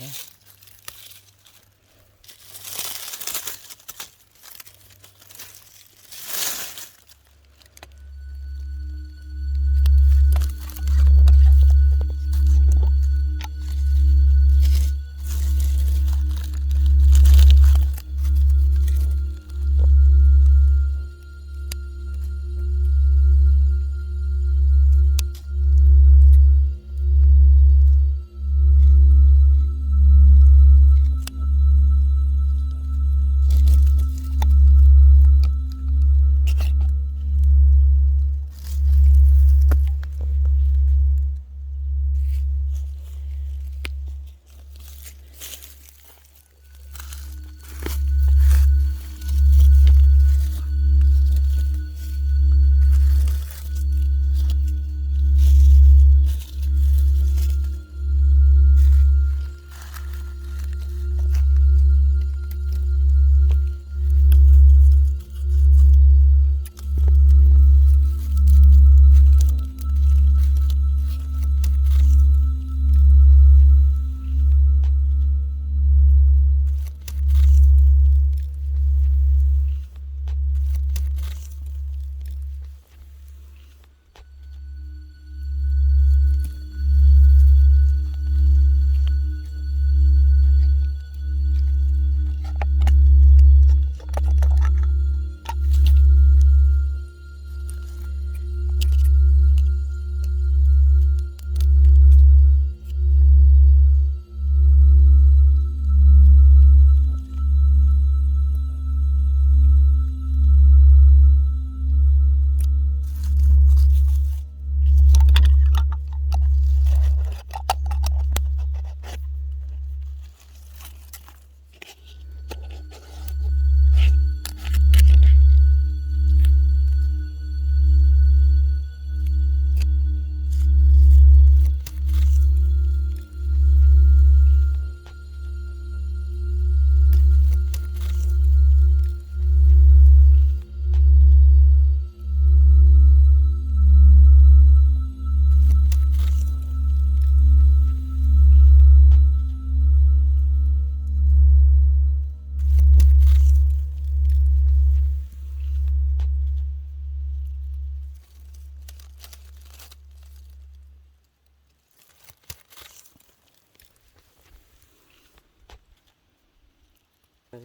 Okay.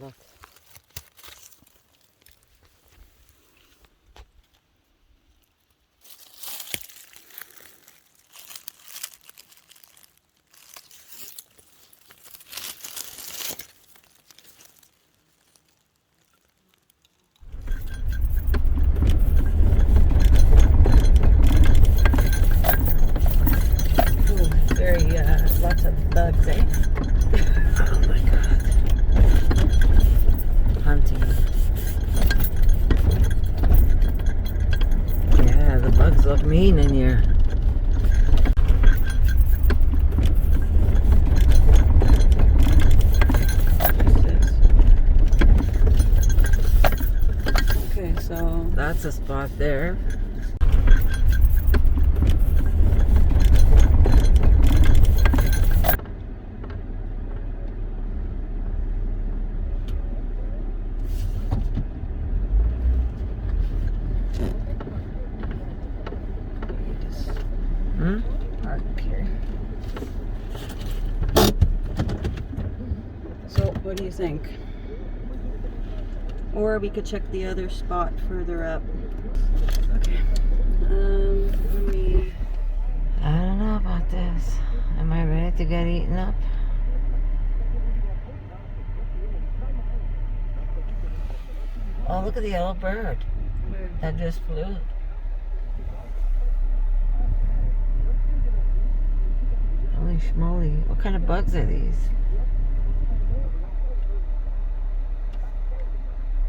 Look. Ooh, very lots of bugs, eh? Oh my god. Hunting. Yeah, the bugs look mean in here. Okay, so that's a spot there. park here. So, what do you think? Or we could check the other spot further up. Okay. Let me... I don't know about this. Am I ready to get eaten up? Oh, look at the yellow bird. Where? That just flew. Holy schmoly. What kind of bugs are these?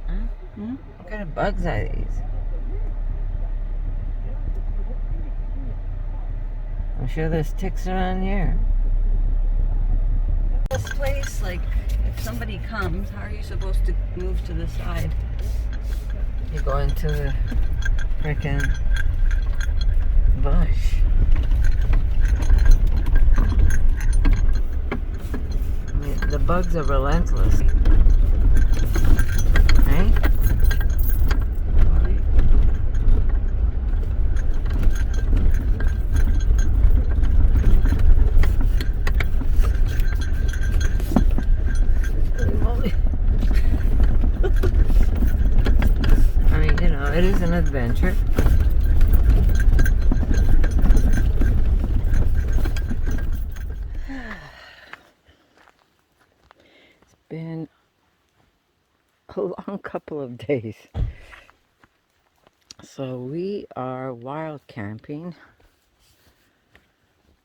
Huh? Hmm? What kind of bugs are these? I'm sure there's ticks around here. This place, like, if somebody comes, how are you supposed to move to the side? You go into the frickin' bush. bugs are relentless. Hey? I mean, you know, it is an adventure. It's been a long couple of days. So we are wild camping.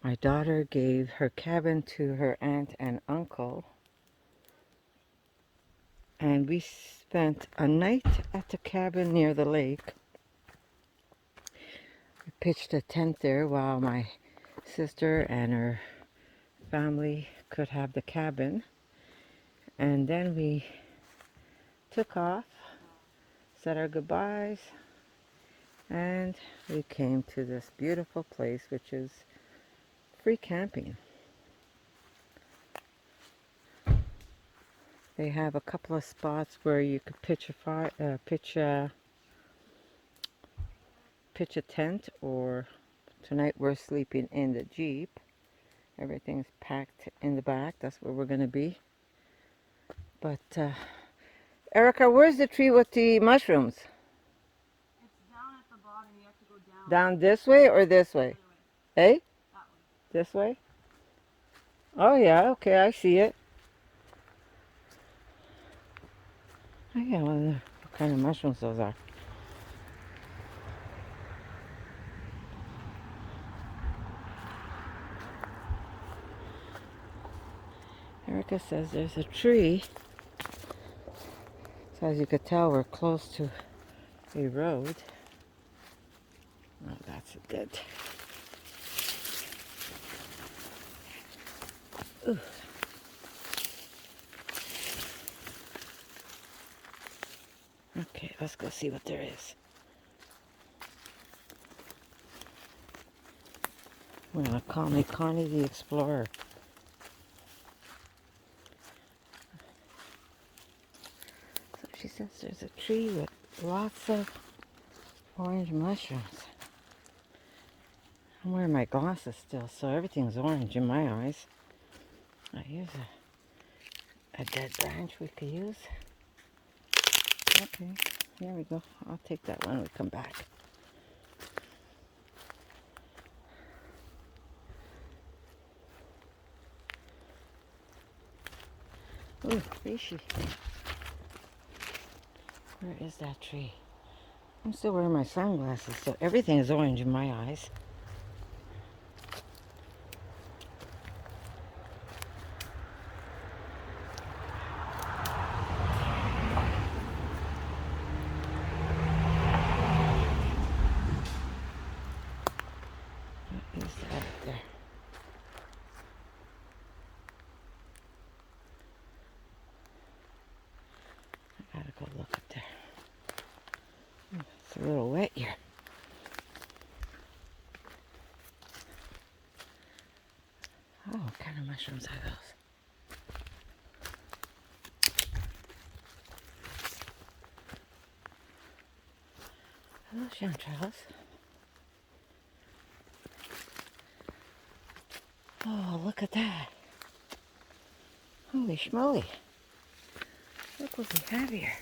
My daughter gave her cabin to her aunt and uncle. And we spent a night at the cabin near the lake. We pitched a tent there while my sister and her family could have the cabin. And then we took off, said our goodbyes, and we came to this beautiful place, which is free camping. They have a couple of spots where you could pitch a tent, or tonight we're sleeping in the Jeep. Everything's packed in the back. That's where we're going to be. But, Erica, where's the tree with the mushrooms? It's down at the bottom. You have to go down. Down this way or this way? Hey? That way. This way? Oh, yeah. Okay, I see it. I wonder what kind of mushrooms those are. Erica says there's a tree. So as you could tell, we're close to a road. Oh, that's dead. Ooh. Okay, let's go see what there is. We're gonna call me Connie the Explorer. So she says there's a tree with lots of orange mushrooms. I'm wearing my glasses still, so everything's orange in my eyes. Here's a dead branch we could use. Okay, here we go. I'll take that when we come back. Ooh, fishy. Where is that tree? I'm still wearing my sunglasses, so everything is orange in my eyes. What is that up there? I gotta go look up there. It's a little wet here. Oh, what kind of mushrooms are those? Hello, chanterelles. Oh, look at that. Holy schmoly. Look what we have here.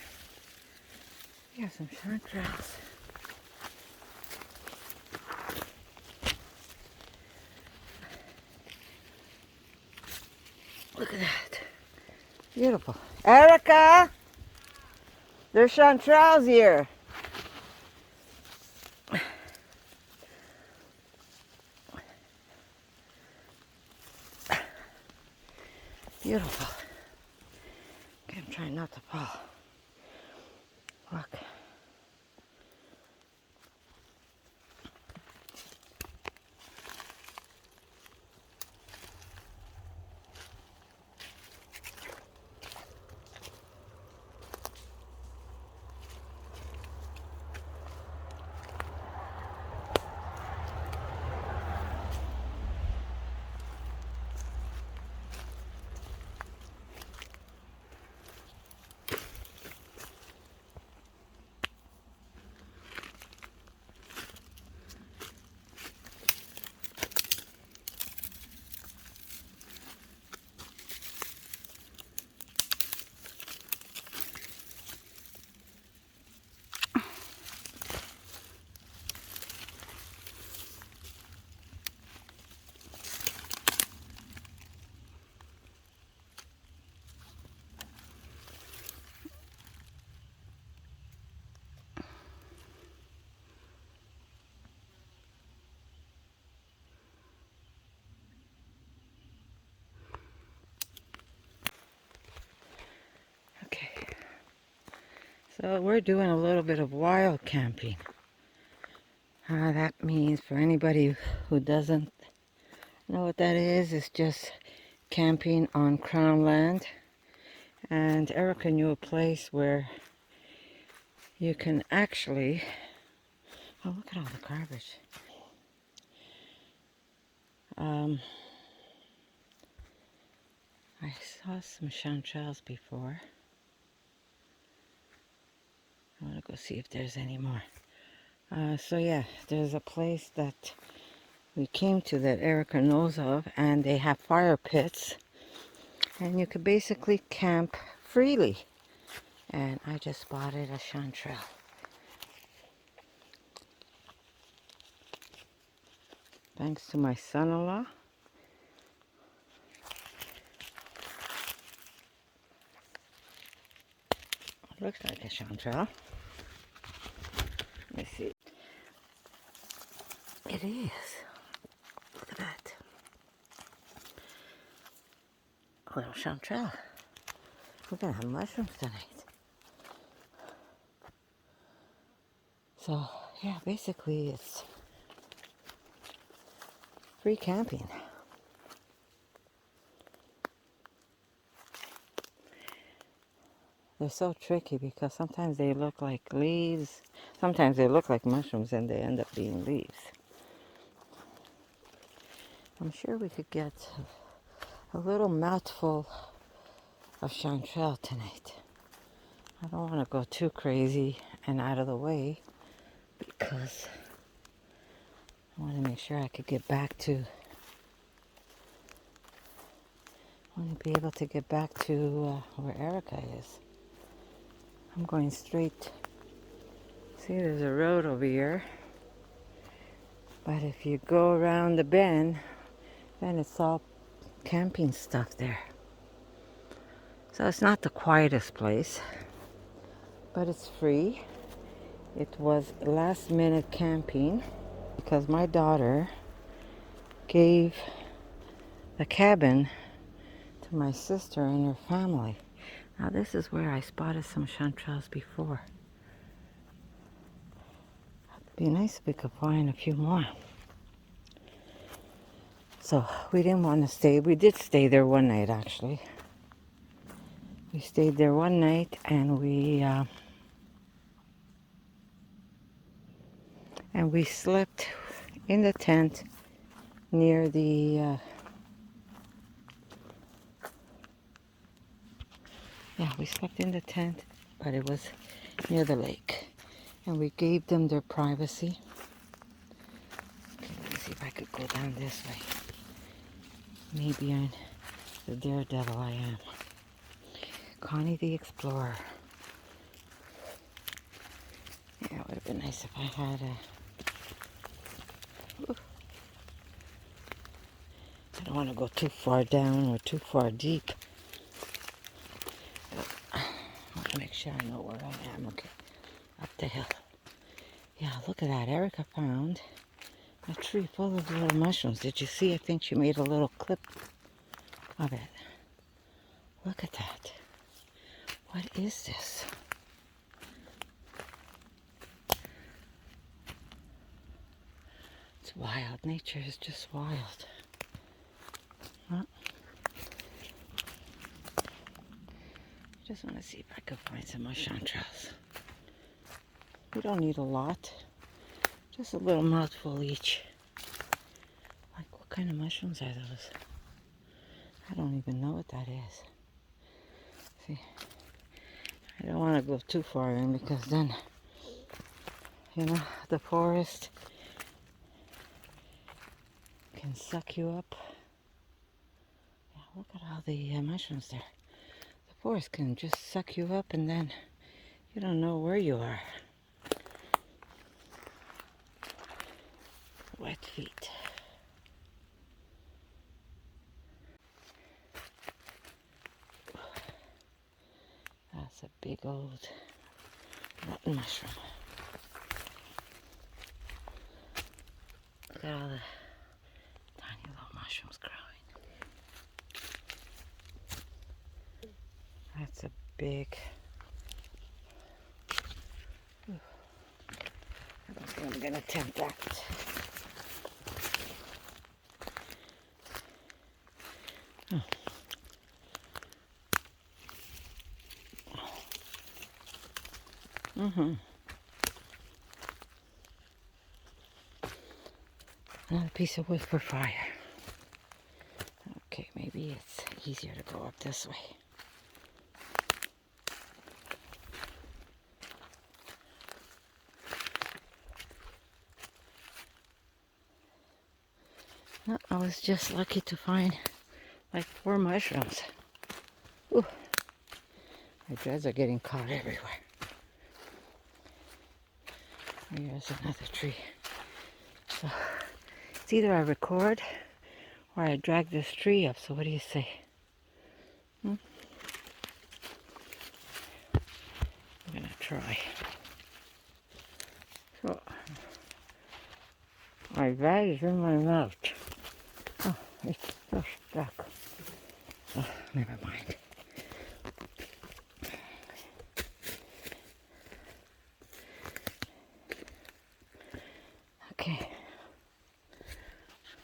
We have some chanterelles. Look at that. Beautiful. Erica! There's chanterelles here. Beautiful. Okay, I'm trying not to fall. Look. So we're doing a little bit of wild camping. That means, for anybody who doesn't know what that is, it's just camping on Crownland. And Erica knew a place where you can actually, oh, look at all the garbage. I saw some chanterelles before. I want to go see if there's any more. So yeah, there's a place that we came to that Erica knows of, and they have fire pits, and you could basically camp freely. And I just spotted a chanterelle. Thanks to my son-in-law. Looks like a chanterelle. Let me see. It is. Look at that. A little chanterelle. We're gonna have mushrooms tonight. So yeah, basically it's free camping. They're so tricky because sometimes they look like leaves, sometimes they look like mushrooms, and they end up being leaves. I'm sure we could get a little mouthful of chanterelle tonight. I don't want to go too crazy and out of the way because I want to make sure I could get back to, I want to be able to get back to where Erica is. I'm going straight. See, there's a road over here. But if you go around the bend, then it's all camping stuff there. So it's not the quietest place, but it's free. It was last minute camping because my daughter gave the cabin to my sister and her family. Now this is where I spotted some chanterelles before. It'd be nice if we could find a few more. So we didn't want to stay. We did stay there one night actually. We stayed there one night and we slept in the tent near the we slept in the tent, but it was near the lake, and we gave them their privacy. Okay, let me see if I could go down this way. Maybe I'm the daredevil I am. Connie the Explorer. Yeah, it would have been nice if I had a... Ooh. I don't want to go too far down or too far deep. I want to make sure I know where I am. Okay, up the hill. Yeah, look at that. Erica found a tree full of little mushrooms. Did you see? I think she made a little clip of it. Look at that. What is this? It's wild. Nature is just wild. Huh? Just want to see if I could find some more chanterelles. We don't need a lot. Just a little mouthful each. Like, what kind of mushrooms are those? I don't even know what that is. See, I don't want to go too far in because then, you know, the forest can suck you up. Yeah, look at all the mushrooms there. The forest can just suck you up and then you don't know where you are. Wet feet. That's a big old rotten mushroom. Look at all the tiny little mushrooms growing. That's a big gonna attempt that. Oh. Another piece of wood for fire. Okay, maybe it's easier to go up this way. No, I was just lucky to find like 4 mushrooms. Ooh, my dreads are getting caught everywhere. Here's another tree. So it's either I record or I drag this tree up. So what do you say? I'm gonna try. So my bag is in my mouth. Oh, it's so stuck. Oh, never mind. Okay.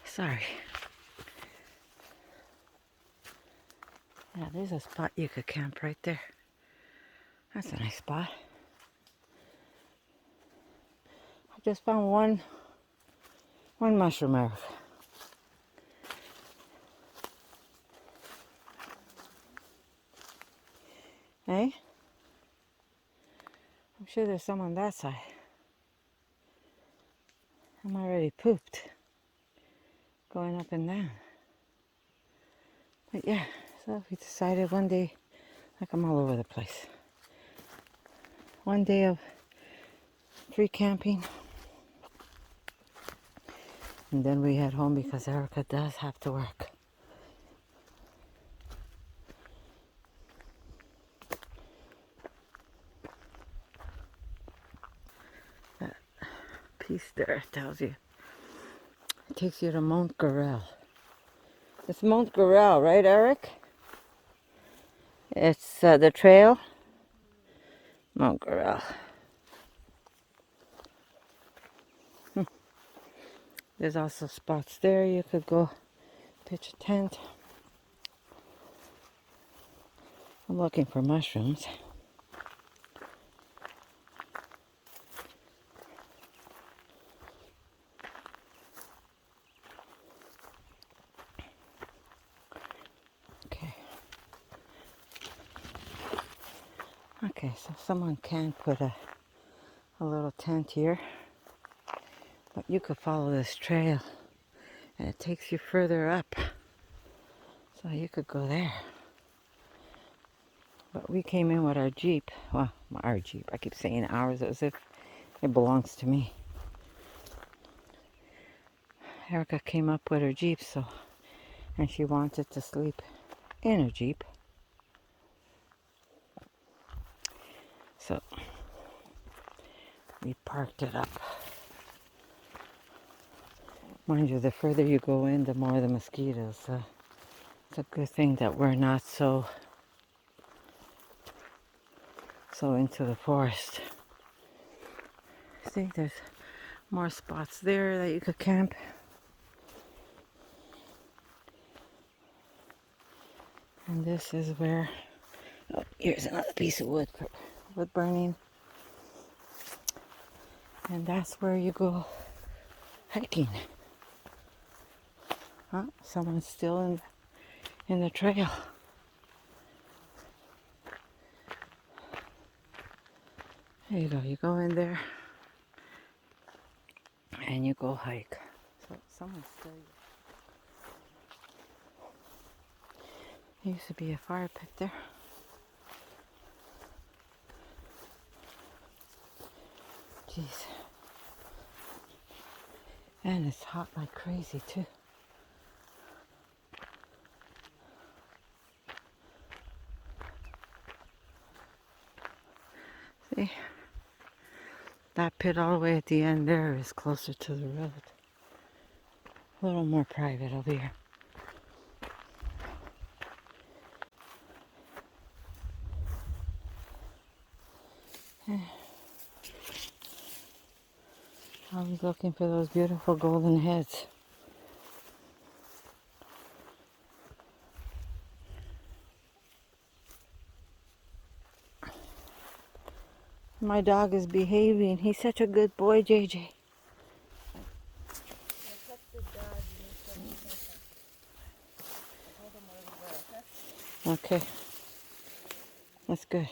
Sorry. Yeah, there's a spot you could camp right there. That's a nice spot. I just found one mushroom, Eric. Hey? I'm sure there's some on that side. I'm already pooped. Going up and down. But yeah, so we decided one day, like I'm all over the place. One day of free camping. And then we head home because Erica does have to work. That piece there tells you. It takes you to MONT GORILLE. It's MONT GORILLE, right, Eric? It's the trail. MONT GORILLE. There's also spots there you could go pitch a tent. I'm looking for mushrooms. Okay, so someone can put a little tent here, but you could follow this trail and it takes you further up, so you could go there. But we came in with our Jeep. Well, our Jeep, I keep saying ours as if it belongs to me. Erica came up with her Jeep, and she wanted to sleep in her Jeep. So we parked it up. Mind you, the further you go in, the more the mosquitoes. It's a good thing that we're not so into the forest. See, there's more spots there that you could camp. And this is where, oh, here's another piece of wood for wood burning. And that's where you go hiking. Huh? Someone's still in the trail. There you go. You go in there and you go hike. So someone's still. There used to be a fire pit there. Jeez. And it's hot like crazy too. See? That pit all the way at the end there is closer to the road. A little more private over here. Always looking for those beautiful golden heads. My dog is behaving. He's such a good boy, JJ. Okay. That's good.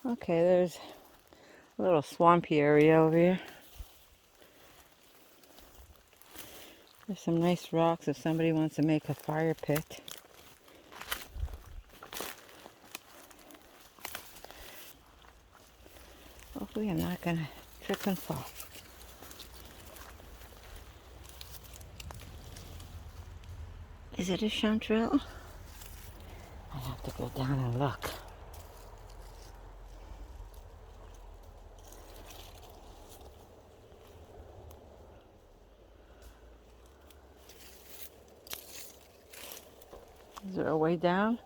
Okay, there's a little swampy area over here. There's some nice rocks if somebody wants to make a fire pit. Hopefully I'm not gonna trip and fall. Is it a chanterelle? I have to go down and look. Is there a way down?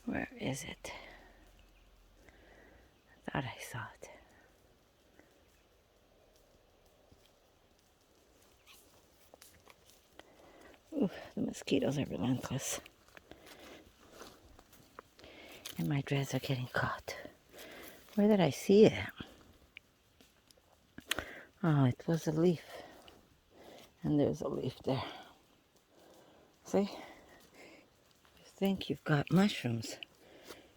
Where is it? I thought I saw it. Ooh, the mosquitoes are relentless. And my dreads are getting caught. Where did I see it? Oh, it was a leaf. And there's a leaf there. See? You think you've got mushrooms,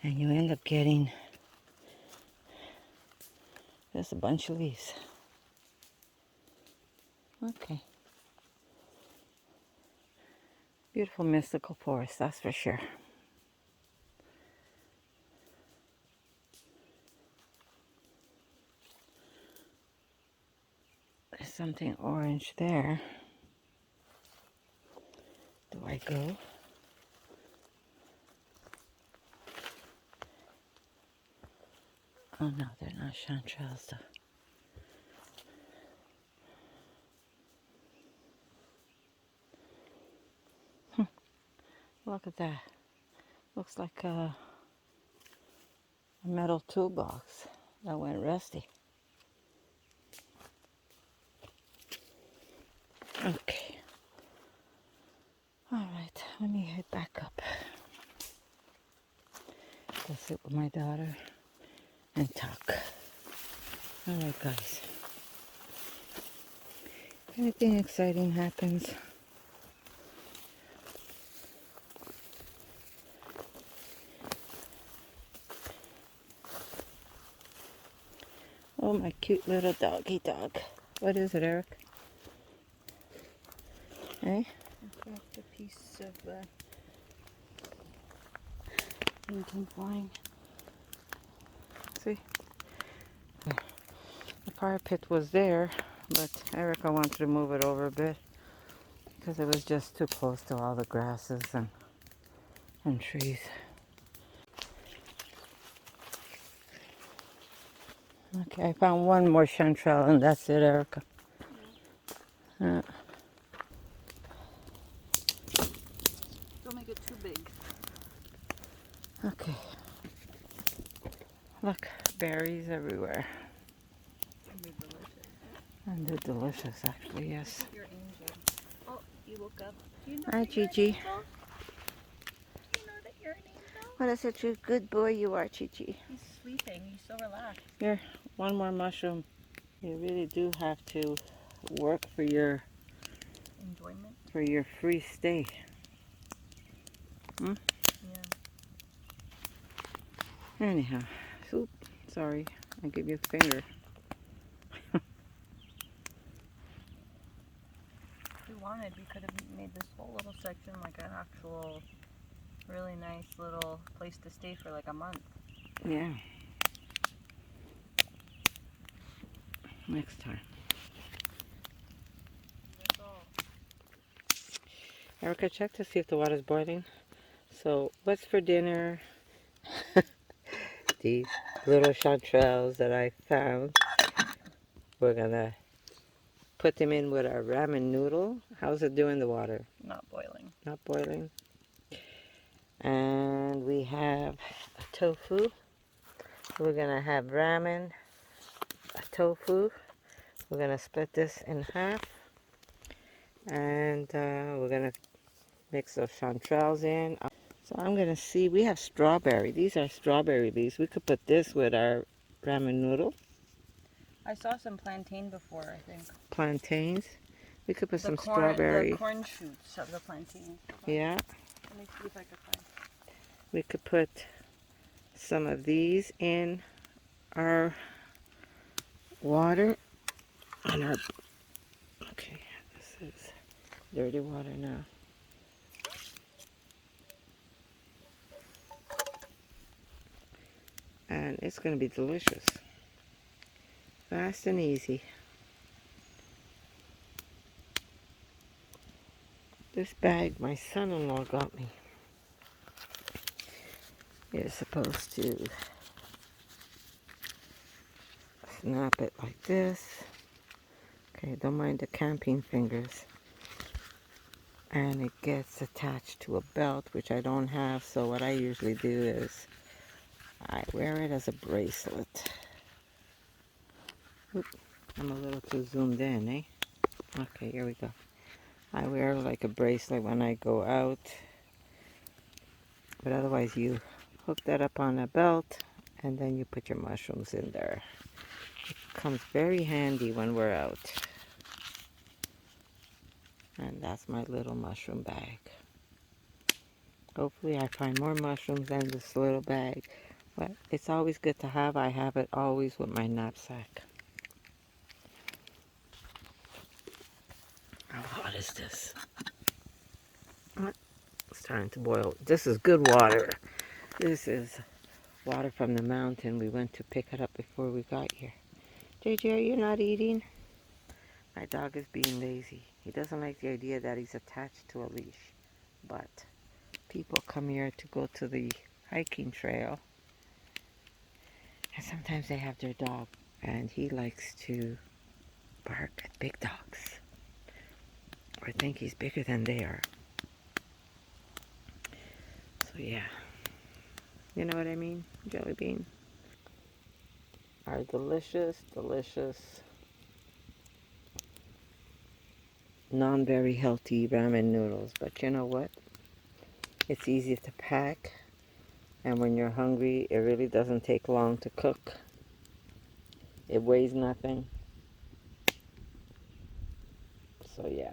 and you end up getting just a bunch of leaves. Okay. Beautiful mystical forest, that's for sure. There's something orange there. Do I go? Oh no, they're not chanterelles though. Look at that. Looks like a metal toolbox that went rusty. Okay. Alright, let me head back up. Go sit with my daughter and talk. Alright guys. If anything exciting happens, oh, my cute little doggy dog. What is it, Eric? Eh? I dropped a piece of thing came flying. See? The fire pit was there, but Erica wanted to move it over a bit because it was just too close to all the grasses and trees. Okay, I found one more chanterelle and that's it, Erica. Don't make it too big. Okay. Look, berries everywhere. They're delicious. And they're delicious, actually, yes. Your angel. Oh, you woke up. Do you know Hi, that you're an Gigi. angel? Do you know that you're an angel? What a such a good boy you are, Gigi. He's sleeping. He's so relaxed. Here, one more mushroom. You really do have to work for your Enjoyment. free stay. Hmm? Yeah. Anyhow, oop, sorry, I give you a finger. If we wanted, we could have made this whole little section like an actual really nice little place to stay for like a month. Yeah. Next time. That's all. Erica, check to see if the water's boiling. So, what's for dinner? these little chanterelles that I found. We're gonna put them in with our ramen noodle. How's it doing the water? Not boiling. Not boiling. And we have a tofu. We're gonna have ramen, a tofu. We're gonna split this in half. And we're gonna mix those chanterelles in. So I'm gonna see, we have strawberry. These are strawberry leaves. We could put this with our ramen noodle. I saw some plantain before, I think. Plantains. We could put some The strawberry. corn shoots of the plantain. Yeah. Let me see if I can find. We could put some of these in our water. On our, okay, this is dirty water now. And it's gonna be delicious. Fast and easy. This bag my son-in-law got me. You're supposed to snap it like this. Okay, don't mind the camping fingers. And it gets attached to a belt, which I don't have, so what I usually do is I wear it as a bracelet. Oop, I'm a little too zoomed in, eh? Okay, here we go. I wear it like a bracelet when I go out. But otherwise you hook that up on a belt and then you put your mushrooms in there. It comes very handy when we're out. And that's my little mushroom bag. Hopefully I find more mushrooms in this little bag. But it's always good to have. I have it always with my knapsack. How hot is this? It's starting to boil. This is good water. This is water from the mountain. We went to pick it up before we got here. JJ, you're not eating? My dog is being lazy. He doesn't like the idea that he's attached to a leash. But people come here to go to the hiking trail. And sometimes they have their dog. And he likes to bark at big dogs. Or think he's bigger than they are. So yeah. You know what I mean? Jelly bean. Our delicious, delicious, non-very healthy ramen noodles. But you know what? It's easy to pack. And when you're hungry, it really doesn't take long to cook. It weighs nothing. So yeah.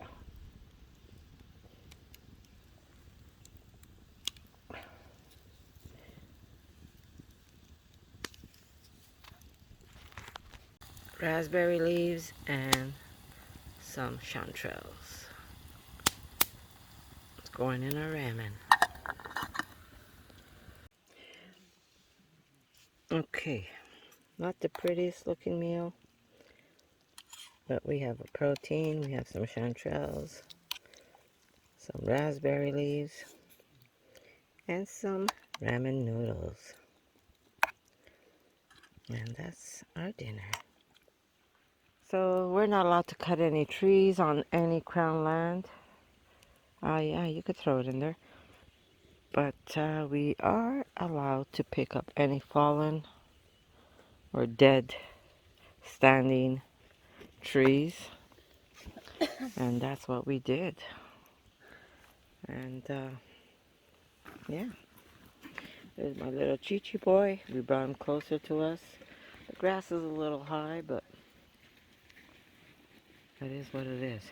Raspberry leaves and some chanterelles. It's going in our ramen. Okay, not the prettiest looking meal, but we have a protein, we have some chanterelles, some raspberry leaves, and some ramen noodles. And that's our dinner. So we're not allowed to cut any trees on any crown land. Yeah, you could throw it in there. But we are allowed to pick up any fallen or dead standing trees. And that's what we did. And yeah, there's my little Chi-Chi boy. We brought him closer to us. The grass is a little high, but that is what it is.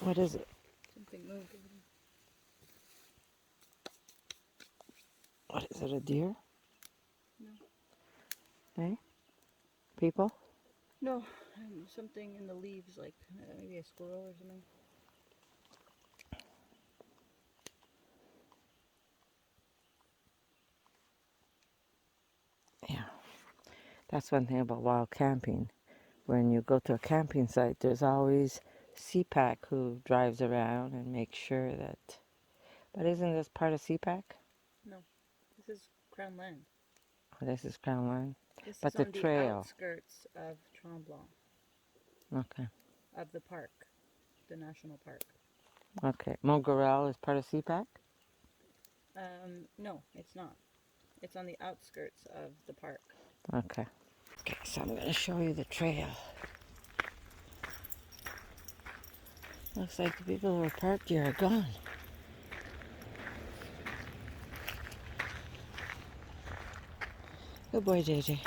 What is it? Something moved. What is it, a deer? No. Hey? People? No, something in the leaves, like maybe a squirrel or something. Yeah. That's one thing about wild camping. When you go to a camping site, there's always CPAC who drives around and makes sure that... But isn't this part of CPAC? No, this is Crown Land. This is Crownland. This But is the on the trail. outskirts of Tremblant, Okay. of the park, the national park. Okay. Mont Gorille is part of CPAC? No, it's not. It's on the outskirts of the park. Okay. Okay, so I'm going to show you the trail. Looks like the people who were parked here are gone. Good boy, JJ.